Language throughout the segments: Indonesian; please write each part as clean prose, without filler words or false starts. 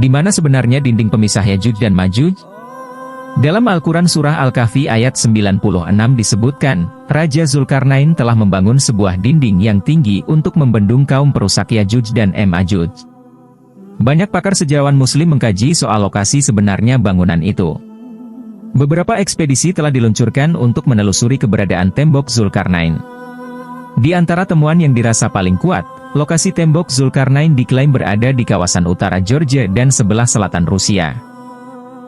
Di mana sebenarnya dinding pemisah Yajuj dan Majuj? Dalam Al-Quran Surah Al-Kahfi ayat 96 disebutkan, Raja Zulkarnain telah membangun sebuah dinding yang tinggi untuk membendung kaum perusak Yajuj dan Majuj. Banyak pakar sejarawan Muslim mengkaji soal lokasi sebenarnya bangunan itu. Beberapa ekspedisi telah diluncurkan untuk menelusuri keberadaan tembok Zulkarnain. Di antara temuan yang dirasa paling kuat, lokasi tembok Zulkarnain diklaim berada di kawasan utara Georgia dan sebelah selatan Rusia.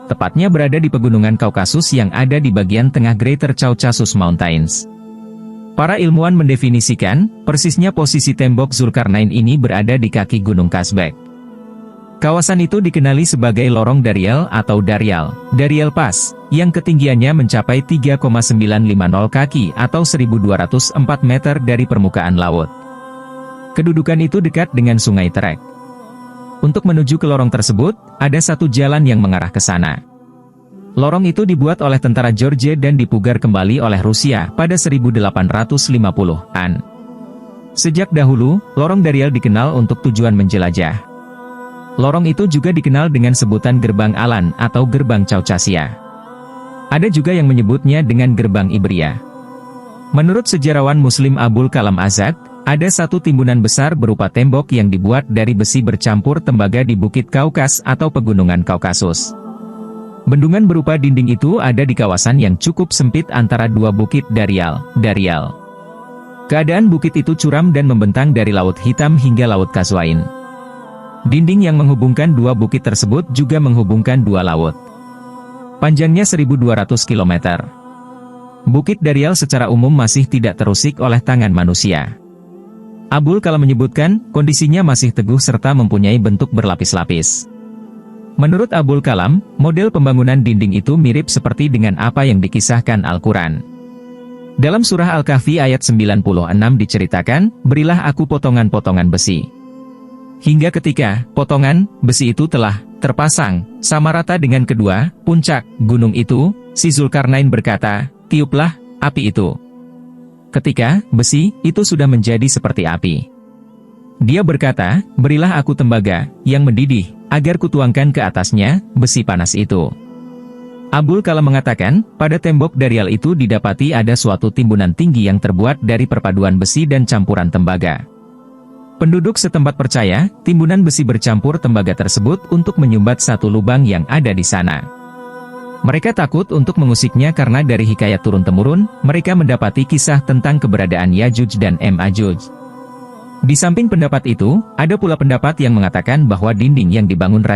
Tepatnya berada di pegunungan Kaukasus yang ada di bagian tengah Greater Caucasus Mountains. Para ilmuwan mendefinisikan, persisnya posisi tembok Zulkarnain ini berada di kaki Gunung Kazbek. Kawasan itu dikenali sebagai Lorong Darial atau Darial Pass, yang ketinggiannya mencapai 3,950 kaki atau 1.204 meter dari permukaan laut. Kedudukan itu dekat dengan Sungai Terek. Untuk menuju ke lorong tersebut, ada satu jalan yang mengarah ke sana. Lorong itu dibuat oleh tentara Georgia dan dipugar kembali oleh Rusia pada 1850-an. Sejak dahulu, Lorong Darial dikenal untuk tujuan menjelajah. Lorong itu juga dikenal dengan sebutan Gerbang Alan atau Gerbang Caucasia. Ada juga yang menyebutnya dengan Gerbang Ibria. Menurut sejarawan Muslim Abul Kalam Azad, ada satu timbunan besar berupa tembok yang dibuat dari besi bercampur tembaga di Bukit Kaukas atau Pegunungan Kaukasus. Bendungan berupa dinding itu ada di kawasan yang cukup sempit antara dua bukit Darial. Keadaan bukit itu curam dan membentang dari Laut Hitam hingga Laut Kaswain. Dinding yang menghubungkan dua bukit tersebut juga menghubungkan dua laut. Panjangnya 1.200 km. Bukit Darial secara umum masih tidak terusik oleh tangan manusia. Abul Kalam menyebutkan, kondisinya masih teguh serta mempunyai bentuk berlapis-lapis. Menurut Abul Kalam, model pembangunan dinding itu mirip seperti dengan apa yang dikisahkan Al-Quran. Dalam surah Al-Kahfi ayat 96 diceritakan, berilah aku potongan-potongan besi. Hingga ketika potongan besi itu telah terpasang sama rata dengan kedua puncak gunung itu, si Zulkarnain berkata, tiuplah api itu. Ketika besi itu sudah menjadi seperti api, dia berkata, berilah aku tembaga yang mendidih, agar kutuangkan ke atasnya besi panas itu. Abul Kalam mengatakan, pada tembok Darial itu didapati ada suatu timbunan tinggi yang terbuat dari perpaduan besi dan campuran tembaga. Penduduk setempat percaya, timbunan besi bercampur tembaga tersebut untuk menyumbat satu lubang yang ada di sana. Mereka takut untuk mengusiknya karena dari hikayat turun-temurun, mereka mendapati kisah tentang keberadaan Yajuj dan Majuj. Di samping pendapat itu, ada pula pendapat yang mengatakan bahwa dinding yang dibangun Raja